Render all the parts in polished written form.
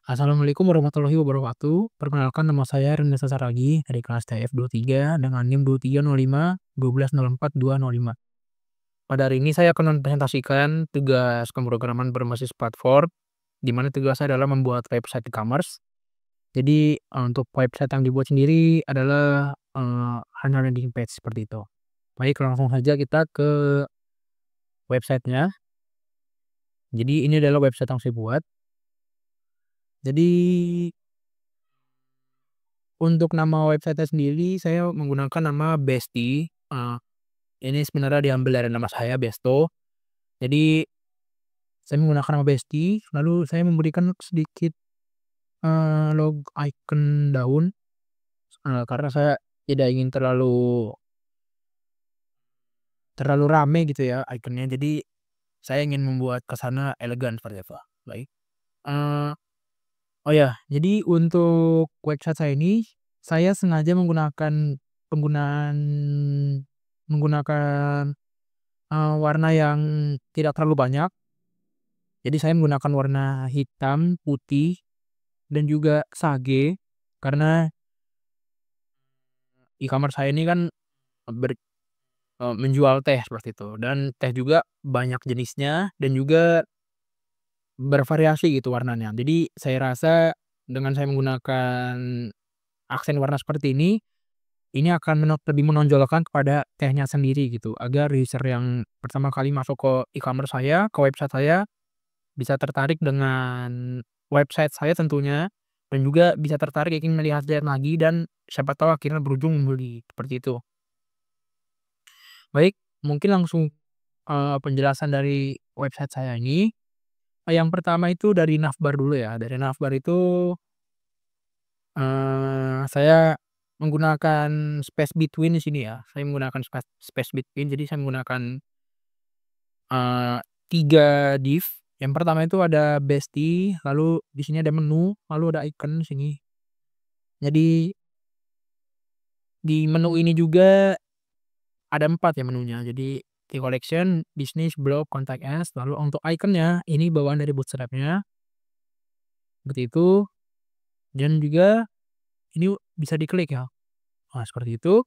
Assalamualaikum warahmatullahi wabarakatuh. Perkenalkan nama saya Renda Sasaragi dari kelas TF23 dengan NIM 2305 1204205. Pada hari ini saya akan mempresentasikan tugas pemrograman berbasis platform, di mana tugas saya adalah membuat website e-commerce. Jadi untuk website yang dibuat sendiri adalah hanya landing page seperti itu. Baik, langsung saja kita ke websitenya. Jadi ini adalah website yang saya buat. Jadi untuk nama website-nya sendiri saya menggunakan nama Besti. Ini sebenarnya diambil dari nama saya, Besto. Jadi saya menggunakan nama Besti, lalu saya memberikan sedikit log icon daun, karena saya tidak ingin terlalu rame gitu ya ikonnya. Jadi saya ingin membuat kesannya elegan seperti itu. Baik. Eee, oh ya, jadi untuk website saya ini, saya sengaja penggunaan menggunakan warna yang tidak terlalu banyak. Jadi saya menggunakan warna hitam, putih, dan juga sage, karena e-commerce saya ini kan menjual teh seperti itu, dan teh juga banyak jenisnya dan juga bervariasi gitu warnanya. Jadi saya rasa dengan saya menggunakan aksen warna seperti ini akan lebih menonjolkan kepada tehnya sendiri gitu, agar user yang pertama kali masuk ke e-commerce saya, ke website saya, bisa tertarik dengan website saya tentunya, dan juga bisa tertarik ingin melihat-lihat lagi dan siapa tahu akhirnya berujung membeli, seperti itu. Baik, mungkin langsung, penjelasan dari website saya ini. Yang pertama itu dari navbar dulu ya. Dari navbar itu, saya menggunakan space between di sini ya. Saya menggunakan space between, jadi saya menggunakan, eee, 3 div. Yang pertama itu ada Besti, lalu di sini ada menu, lalu ada icon di sini. Jadi di menu ini juga ada 4 ya menunya. Jadi di collection, business, blog, contact us, lalu untuk ikonnya ini bawaan dari Bootstrap-nya, seperti itu, dan juga ini bisa diklik ya. Nah, seperti itu.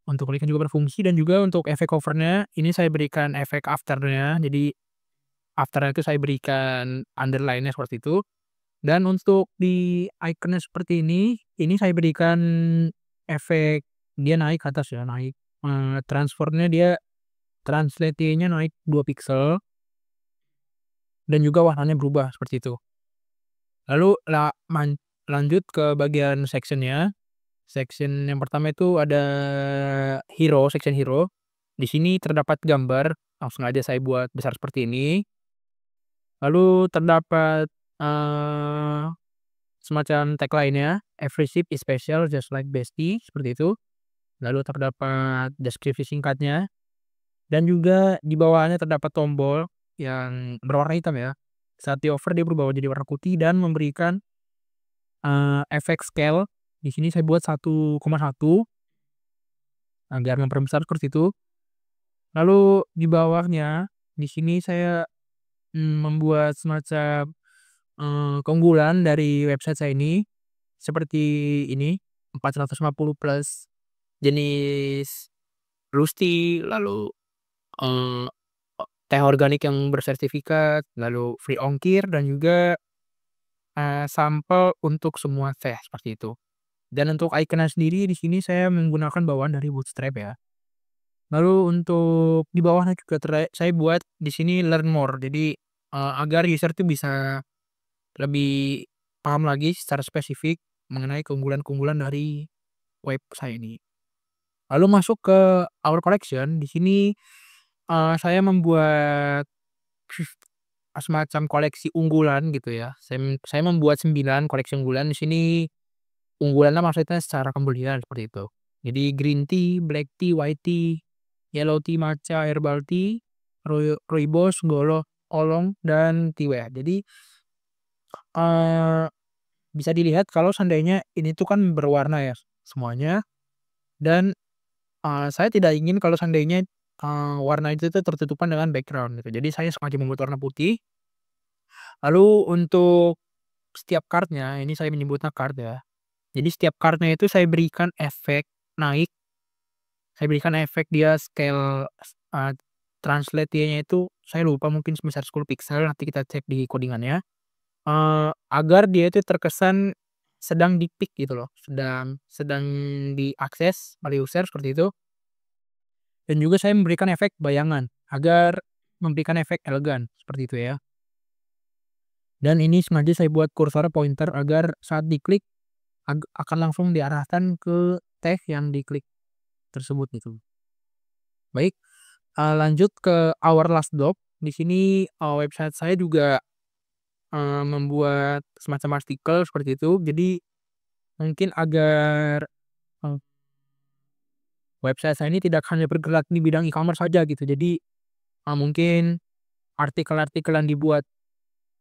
Untuk kliknya juga berfungsi, dan juga untuk efek cover-nya ini saya berikan efek after-nya. Jadi after-nya itu saya berikan underline-nya seperti itu. Dan untuk di icon-nya seperti ini saya berikan efek dia naik ke atas ya, naik, transform-nya dia translate-nya naik 2 piksel, dan juga warnanya berubah seperti itu. Lalu lanjut ke bagian section-nya. Section yang pertama itu ada hero, section hero. Di sini terdapat gambar, langsung aja saya buat besar seperti ini. Lalu terdapat, eee, semacam tagline-nya, "Every ship is special just like Besti," seperti itu. Lalu terdapat deskripsi singkatnya, dan juga di bawahnya terdapat tombol yang berwarna hitam ya. Saat di-over dia berubah jadi warna putih dan memberikan, efek scale. Di sini saya buat 1,1 agar memperbesar seperti itu. Lalu di bawahnya, di sini saya, membuat semacam, keunggulan dari website saya ini, seperti ini, 450 plus jenis roasty, lalu, eee, teh organik yang bersertifikat, lalu free ongkir, dan juga, sampel untuk semua teh, seperti itu. Dan untuk icon-nya sendiri di sini saya menggunakan bawaan dari Bootstrap ya. Lalu untuk di bawahnya juga saya buat di sini learn more. Jadi, agar user tuh bisa lebih paham lagi secara spesifik mengenai keunggulan-keunggulan dari web saya ini. Lalu masuk ke our collection, di sini, saya membuat semacam koleksi unggulan gitu ya. Saya membuat 9 koleksi unggulan. Di sini unggulannya maksudnya secara pembelian seperti itu. Jadi green tea, black tea, white tea, yellow tea, matcha, herbal tea, rooibos, oolong, dan tea wet. Jadi, eee, bisa dilihat kalau seandainya ini tuh kan berwarna ya semuanya, dan, saya tidak ingin kalau seandainya, warna itu tuh tertutupan dengan background gitu. Jadi saya sengaja membuat warna putih. Lalu untuk setiap card-nya, ini saya menyebutnya card ya. Jadi setiap card-nya itu saya berikan efek naik, saya berikan efek dia scale, eee, translate dia-nya itu saya lupa mungkin sebesar 10 piksel, nanti kita cek di codingan-nya, agar dia itu terkesan sedang di-pick gitu loh, sedang sedang diakses oleh user seperti itu. Dan juga saya memberikan efek bayangan, agar memberikan efek elegan, seperti itu ya. Dan ini sengaja saya buat kursor pointer agar saat diklik akan langsung diarahkan ke teks yang diklik tersebut gitu. Baik, lanjut ke our last stop. Di sini, website saya juga, membuat semacam artikel seperti itu. Jadi mungkin agar, eee, website saya ini tidak hanya bergerak di bidang e-commerce saja gitu. Jadi, mungkin artikel-artikel yang dibuat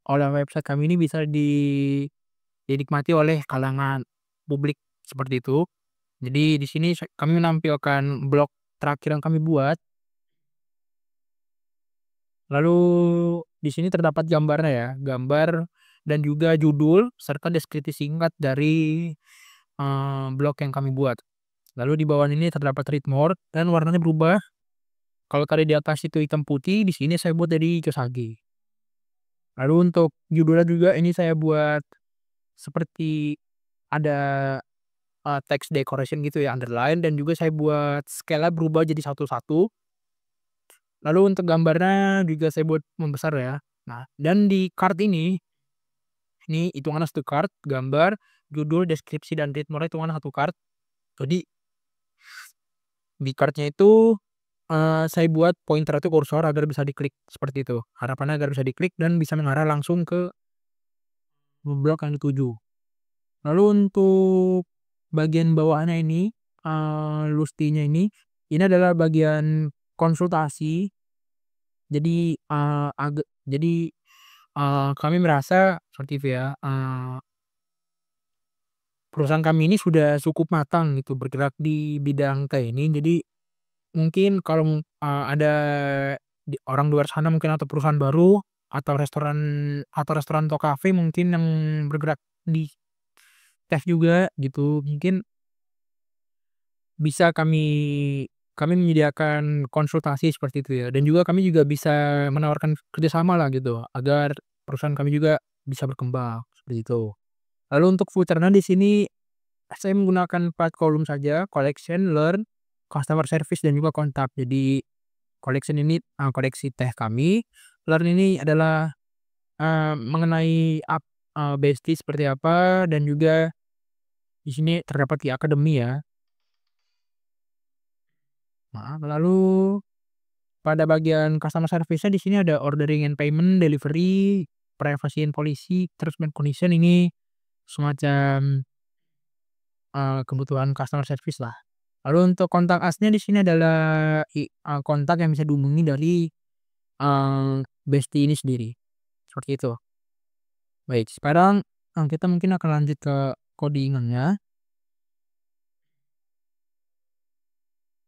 oleh website kami ini bisa dinikmati oleh kalangan publik seperti itu. Jadi di sini kami menampilkan blog terakhir yang kami buat, lalu di sini terdapat gambarnya ya, gambar dan juga judul serta deskripsi singkat dari, blog yang kami buat. Lalu di bawah ini terdapat read more dan warnanya berubah. Kalau tadi di atas itu hitam putih, di sini saya buat dari Kiyosaki. Lalu untuk judulnya juga ini saya buat seperti ada, text decoration gitu ya, underline, dan juga saya buat scale-nya berubah jadi satu-satu. Lalu untuk gambarnya juga saya buat membesar ya. Nah, dan di card ini hitungannya satu card, gambar, judul, deskripsi, dan read more hitungannya satu card. Jadi di card-nya itu, saya buat pointer itu kursor agar bisa diklik seperti itu. Harapannya agar bisa diklik dan bisa mengarah langsung ke blok yang dituju. Lalu untuk bagian bawahnya ini, Lusti-nya ini adalah bagian konsultasi. Jadi, kami merasa seperti itu ya, perusahaan kami ini sudah cukup matang gitu bergerak di bidang teh ini. Jadi mungkin kalau, ada orang luar sana mungkin atau perusahaan baru atau restoran atau kafe mungkin yang bergerak di teh juga gitu, mungkin bisa kami menyediakan konsultasi seperti itu ya, dan juga kami juga bisa menawarkan kerjasama lah gitu, agar perusahaan kami juga bisa berkembang, seperti itu. Lalu untuk filternya di sini saya menggunakan 4 kolom saja, collection, learn, customer service, dan juga kontak. Jadi collection ini, koleksi teh kami, learn ini adalah, mengenai Besti seperti apa, dan juga di sini terdapat di akademi ya. Maaf, lalu pada bagian customer service-nya di sini ada ordering and payment, delivery, privacy and policy, terms and condition, ini semacam, kebutuhan customer service lah. Lalu untuk kontak us-nya di sini adalah kontak yang bisa dihubungi dari, Besti ini sendiri, seperti itu. Baik, sekarang, kita mungkin akan lanjut ke codingan-nya.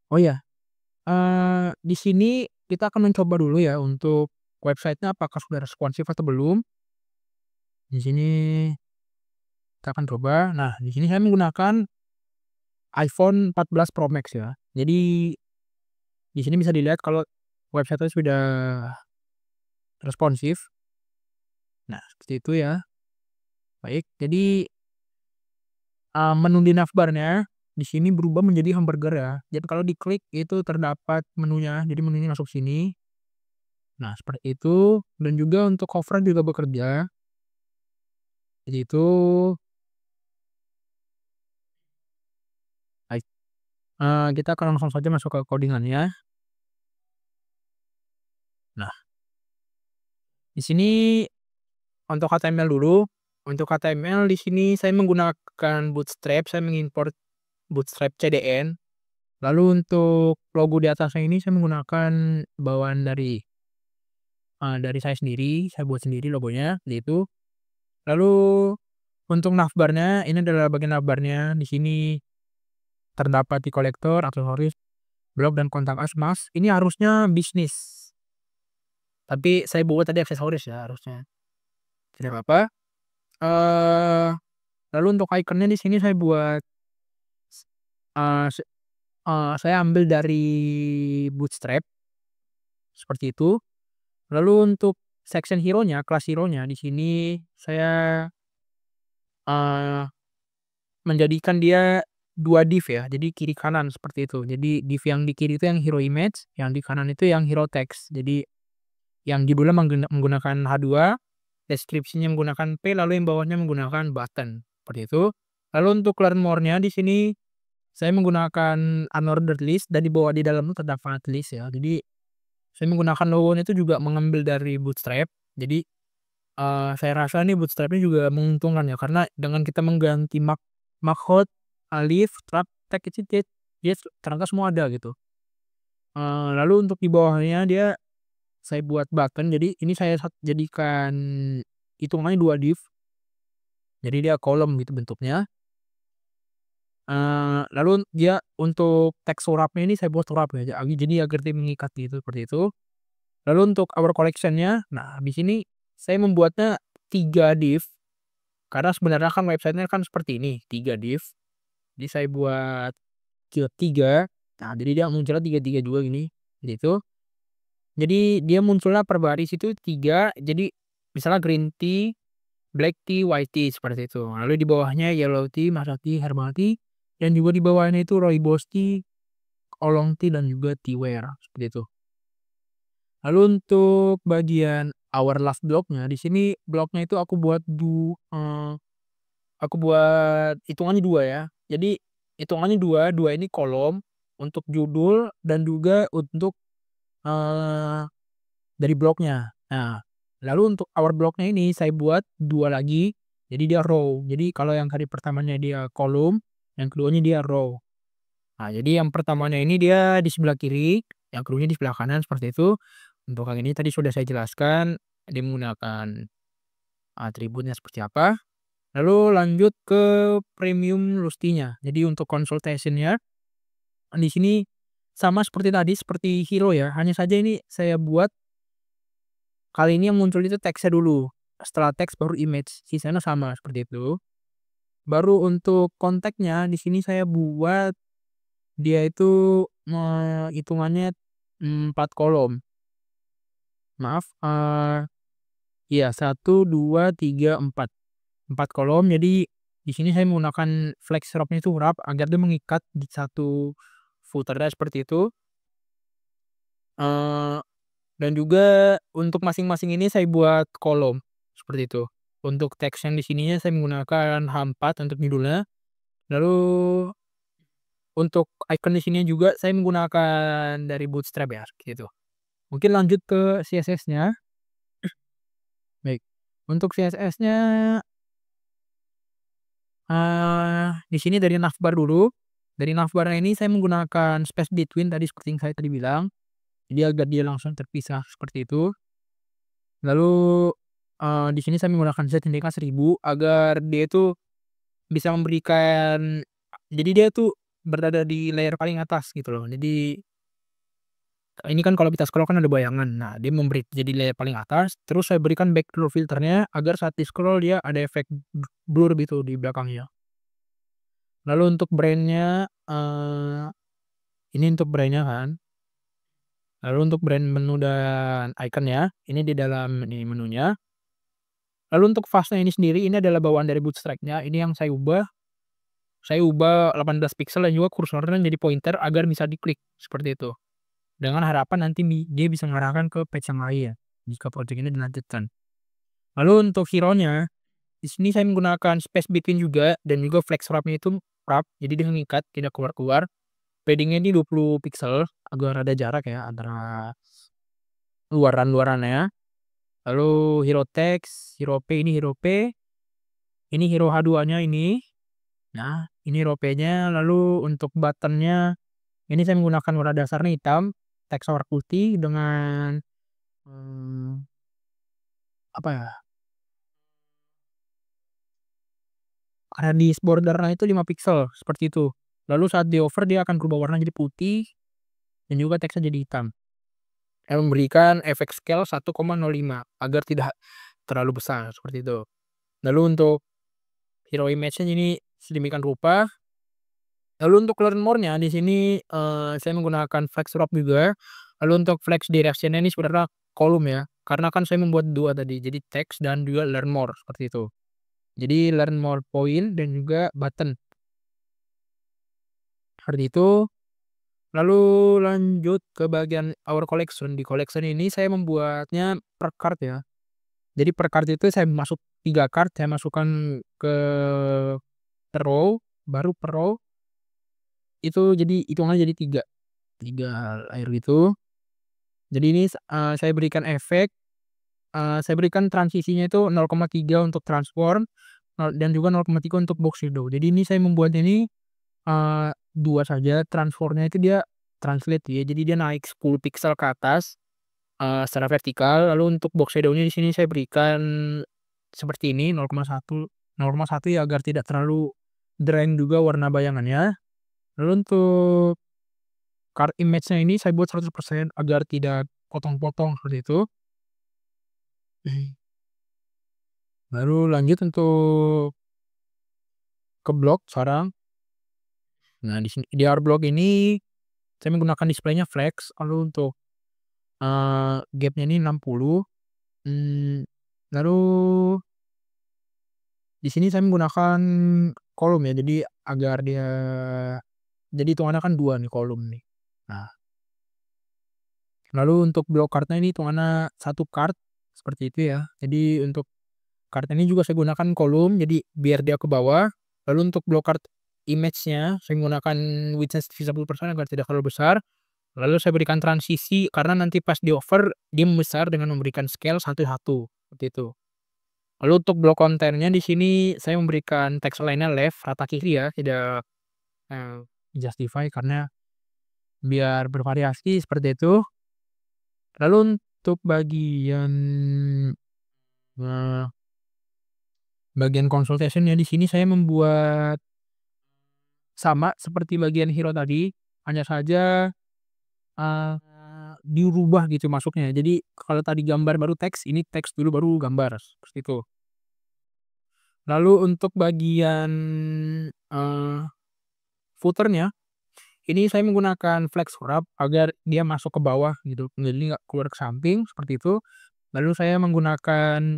Oh ya, di sini kita akan mencoba dulu ya untuk website-nya apakah sudah responsif atau belum. Di sini kita akan coba. Nah, di sini saya menggunakan iPhone 14 Pro Max ya. Jadi di sini bisa dilihat kalau website-nya sudah responsif. Nah, seperti itu ya. Baik, jadi, menu di navbar-nya di sini berubah menjadi hamburger ya. Jadi kalau diklik itu terdapat menunya, jadi menunya masuk sini. Nah, seperti itu, dan juga untuk cover juga bekerja. Jadi itu, baik, kita akan langsung saja masuk ke codingan-nya. Nah, di sini untuk HTML dulu. Untuk HTML di sini saya menggunakan Bootstrap, saya mengimport Bootstrap CDN. Lalu untuk logo di atasnya ini saya menggunakan bawaan dari saya sendiri, saya buat sendiri logonya, seperti itu. Lalu untuk navbar-nya, ini adalah bagian navbar-nya. Di sini terdapat di kolektor, aksesoris, blog, dan kontak us, Mas. Ini harusnya bisnis, tapi saya buat tadi aksesoris ya harusnya. Tidak apa-apa. Eee, lalu untuk ikonnya di sini saya buat, eee, se saya ambil dari Bootstrap, seperti itu. Lalu untuk section hero-nya, kelas hero-nya di sini saya, eee, menjadikan dia 2 div ya, jadi kiri kanan seperti itu. Jadi div yang di kiri itu yang hero image, yang di kanan itu yang hero text. Jadi yang judulnya menggunakan H2, deskripsinya menggunakan P, lalu yang bawahnya menggunakan button, seperti itu. Lalu untuk learn more-nya di sini saya menggunakan unordered list dan di dalam itu terdapat list ya. Jadi saya menggunakan logo-nya itu juga mengambil dari Bootstrap. Jadi, saya rasa nih Bootstrap-nya juga menguntungkan ya, karena dengan kita mengganti makhot, alif, tab, tag itu dia ternyata semua ada gitu. Lalu untuk di bawahnya dia saya buat button, jadi ini saya jadikan hitungannya 2 div, jadi dia kolom gitu bentuknya. Lalu dia untuk teks wrap-nya ini saya buat wrap ya, jadi agar dia mengikat gitu, seperti itu. Lalu untuk our collection-nya, nah di sini saya membuatnya 3 div, karena sebenarnya kan website-nya kan seperti ini, 3 div. Jadi saya buat 3, nah jadi dia munculnya 3 juga gini, gitu. Jadi dia munculnya per baris itu 3, jadi misalnya green tea, black tea, white tea, seperti itu. Lalu di bawahnya yellow tea, matcha tea, herbal tea, dan juga di bawahnya itu rooibos tea, oolong tea, dan juga teaware, seperti itu. Lalu untuk bagian our last block-nya, di sini bloknya itu aku buat hitungannya 2 ya. Jadi hitungannya 2 ini kolom untuk judul dan juga untuk, eee, dari bloknya. Nah, lalu untuk our block-nya ini saya buat 2 lagi, jadi dia row. Jadi kalau yang tadi pertamanya dia kolom, yang keduanya dia row. Nah, jadi yang pertamanya ini dia di sebelah kiri, yang keduanya di sebelah kanan, seperti itu. Untuk yang ini tadi sudah saya jelaskan, dia menggunakan atributnya seperti apa. Lalu lanjut ke premium Lusty-nya. Jadi untuk consultation-nya, di sini sama seperti tadi, seperti hero ya, hanya saja ini saya buat kali ini yang muncul itu teksnya dulu, setelah teks baru image, sisanya sama seperti itu. Baru untuk konteknya di sini saya buat dia itu, hitungannya, 4 kolom. Maaf, iya 1, 2, 3, 4. 4 kolom, jadi di sini saya menggunakan flex wrap-nya itu wrap agar dia mengikat di satu footer-nya seperti itu. Eee, dan juga untuk masing-masing ini saya buat kolom, seperti itu. Untuk teks yang di sininya saya menggunakan H4 untuk judulnya, lalu untuk icon di sini juga saya menggunakan dari Bootstrap ya, gitu. Mungkin lanjut ke CSS-nya. Baik, untuk CSS-nya, di sini dari navbar dulu. Dari navbar ini saya menggunakan space between tadi seperti yang saya tadi bilang, jadi agar dia langsung terpisah seperti itu. Lalu, di sini saya menggunakan ZNDK 1000 agar dia itu bisa memberikan, jadi dia tuh berada di layer paling atas gitu loh. Jadi ini kan kalau kita scroll kan ada bayangan. Nah, dia memberi jadi layer paling atas, terus saya berikan backdrop filternya agar saat di-scroll dia ada efek blur gitu di belakangnya. Lalu untuk brand-nya, ini untuk brand-nya kan. Lalu untuk brand menu dan icon-nya, ini di dalam ini menunya. Lalu untuk font-nya ini sendiri, ini adalah bawaan dari Bootstrap-nya, ini yang saya ubah 18 piksel dan juga kursornya jadi pointer agar bisa diklik, seperti itu. Dengan harapan nanti dia bisa mengarahkan ke page yang lain ya, jika project ini dilanjutkan. Lalu untuk hero-nya, di sini saya menggunakan space between juga dan juga flex wrap-nya itu wrap, jadi dia mengikat, tidak keluar-keluar. Padding-nya ini 20 piksel agar ada jarak ya antara luaran-luarannya. Lalu hero text, hero P, ini hero H2-nya ini. Nah, ini hero P-nya, lalu untuk button-nya, ini saya menggunakan warna dasarnya hitam, teks warna putih dengan, mmm, apa ya, radius border-nya itu 5 piksel, seperti itu. Lalu saat di-hover dia akan berubah warna jadi putih dan juga teksnya jadi hitam. Memberikan efek scale 1,05 agar tidak terlalu besar, seperti itu. Lalu untuk hero image-nya ini sedemikian rupa. Lalu untuk learn more-nya di sini, saya menggunakan flex wrap juga. Lalu untuk flex direction-nya ini sebenarnya kolom ya, karena kan saya membuat 2 tadi, jadi text dan juga learn more, seperti itu. Jadi learn more point dan juga button, seperti itu. Lalu lanjut ke bagian our collection. Di collection ini saya membuatnya per card ya. Jadi per card itu saya masuk 3 card, saya masukkan ke row, baru per row itu jadi hitungannya jadi 3 3 layer gitu. Jadi ini saya berikan efek, saya berikan transisinya itu 0,3 untuk transform, dan juga 0,3 untuk box shadow. Jadi ini saya membuat ini, 2 saja, transformnya itu dia translate ya, jadi dia naik 10 piksel ke atas, secara vertikal. Lalu untuk box shadow-nya di sini saya berikan seperti ini 0,1 ya agar tidak terlalu drain juga warna bayangannya. Lalu untuk card image-nya ini saya buat 100% agar tidak potong-potong seperti itu. Baru lanjut untuk ke blog sekarang. Nah di sini di art block ini saya menggunakan displaynya flex, lalu untuk, gap-nya ini 60, lalu di sini saya menggunakan kolom ya, jadi agar dia jadi hitungannya kan 2 nih kolom nih. Nah, lalu untuk block card-nya ini hitungannya 1 card, seperti itu ya. Jadi untuk card ini juga saya gunakan kolom, jadi biar dia ke bawah. Lalu untuk block card image-nya saya menggunakan width sensitivity 10% agar tidak terlalu besar. Lalu saya berikan transisi karena nanti pas di-over dia membesar dengan memberikan scale 1:1, seperti itu. Lalu untuk block kontennya di sini saya memberikan text align-nya left, rata kiri ya, tidak, justify karena biar bervariasi seperti itu. Lalu untuk eee, bagian consultation-nya di sini saya membuat sama seperti bagian hero tadi, hanya saja, dirubah gitu masuknya. Jadi kalau tadi gambar baru teks, ini teks dulu baru gambar, seperti itu. Lalu untuk bagian, eee, footer-nya, ini saya menggunakan flex wrap agar dia masuk ke bawah gitu, jadi nggak keluar ke samping, seperti itu. Lalu saya menggunakan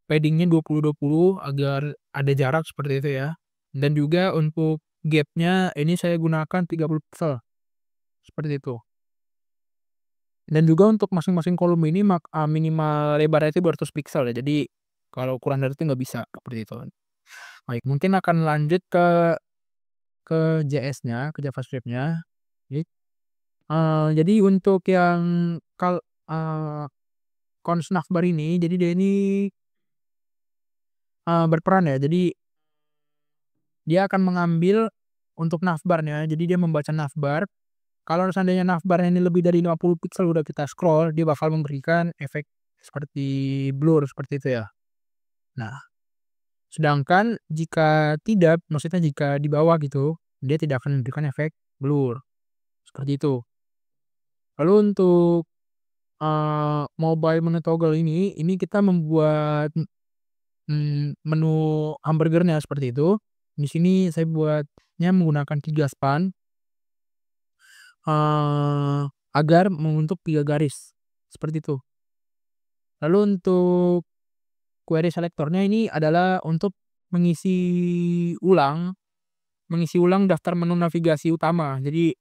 padding-nya 20/20 agar ada jarak seperti itu ya. Dan juga untuk gap-nya ini saya gunakan 30 piksel, seperti itu. Dan juga untuk masing-masing kolom ini minimal lebarnya itu 200 piksel ya, jadi kalau kurang dari itu nggak bisa, seperti itu. Baik, mungkin akan lanjut ke JS-nya, ke JavaScript-nya. Jadi, jadi untuk yang eee, cons navbar ini, jadi dia ini, berperan ya, jadi dia akan mengambil untuk navbarnya, jadi dia membaca navbar. Kalau seandainya navbarnya ini lebih dari 50 piksel udah kita scroll, dia bakal memberikan efek seperti blur, seperti itu ya. Nah, sedangkan jika tidak, maksudnya jika di bawah gitu, dia tidak akan memberikan efek blur, seperti itu. Lalu untuk, mobile menu toggle ini kita membuat, menu hamburgernya seperti itu. Di sini saya buatnya menggunakan 3 span, eee, agar membentuk 3 garis, seperti itu. Lalu untuk query selector-nya ini adalah untuk mengisi ulang mengisi ulang daftar menu navigasi utama. Jadi,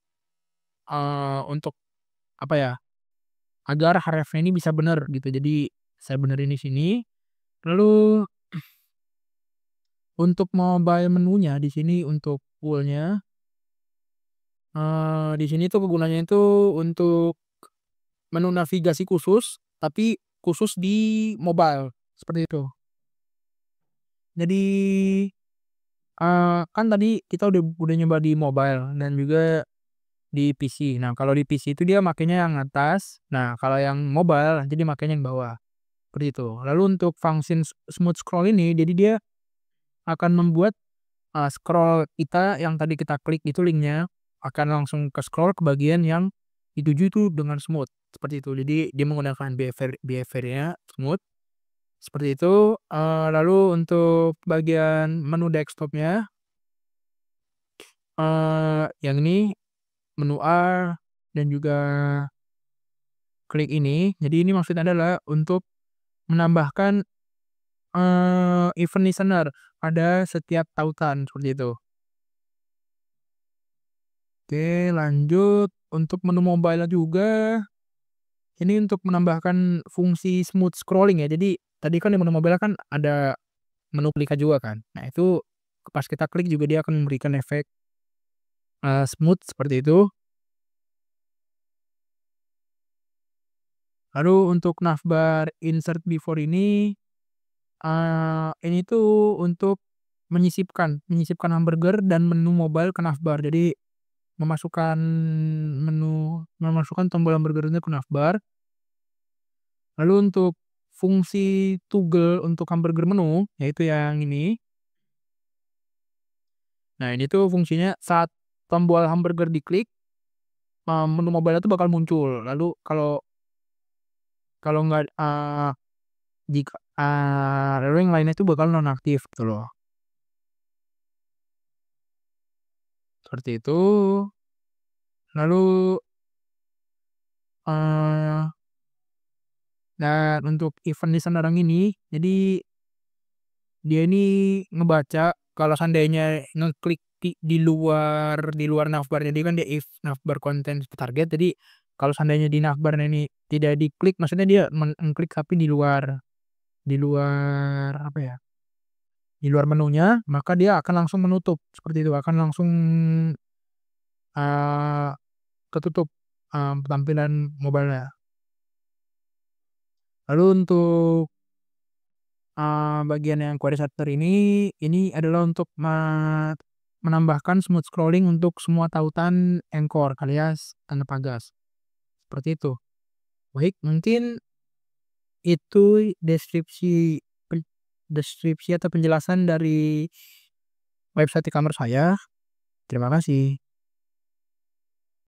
untuk apa ya, agar href-nya ini bisa bener gitu. Jadi saya benerin di sini. Lalu untuk mobile menunya di sini untuk full-nya, di sini tuh kegunaannya itu untuk menu navigasi khusus, tapi khusus di mobile, seperti itu. Jadi, kan tadi kita udah nyoba di mobile dan juga di PC. Nah, kalau di PC itu dia makainya yang atas, nah kalau yang mobile jadi makainya yang bawah, seperti itu. Lalu untuk function smooth scroll ini, jadi dia akan membuat, scroll kita yang tadi kita klik itu link-nya, akan langsung ke-scroll ke bagian yang dituju itu dengan smooth, seperti itu. Jadi dia menggunakan behavior-nya smooth. seperti itu, lalu untuk bagian menu desktop-nya, yang ini menu A dan juga klik ini. Jadi ini maksudnya adalah untuk menambahkan, event listener pada setiap tautan, seperti itu. Oke, lanjut untuk menu mobile juga, ini untuk menambahkan fungsi smooth scrolling ya. Jadi tadi kan di menu mobile kan ada menu klika juga kan. Nah itu pas kita klik juga dia akan memberikan efek, smooth seperti itu. Lalu untuk navbar insert before ini tuh untuk menyisipkan hamburger dan menu mobile ke navbar. Jadi memasukkan memasukkan tombol hamburger itu ke navbar. Lalu untuk fungsi toggle untuk hamburger menu, yaitu yang ini. Nah ini tuh fungsinya saat tombol hamburger diklik, menu mobile itu bakal muncul. Lalu kalau kalau nggak, jika lalu yang lainnya itu bakal nonaktif gitu loh, seperti itu. Lalu, eee, dan untuk event listener yang ini, jadi dia ini ngebaca kalau seandainya ngeklik di luar navbar, jadi kan dia if navbar contains target, jadi kalau seandainya di navbarnya ini tidak diklik, maksudnya dia ngeklik tapi di luar apa ya, di luar menunya, maka dia akan langsung menutup, seperti itu, akan langsung, eee, ketutup, tampilan mobile-nya. Lalu untuk, bagian yang query starter ini adalah untuk menambahkan smooth scrolling untuk semua tautan Anchor alias tanda pagas, seperti itu. Baik, mungkin itu deskripsi atau penjelasan dari website e-commerce saya. Terima kasih.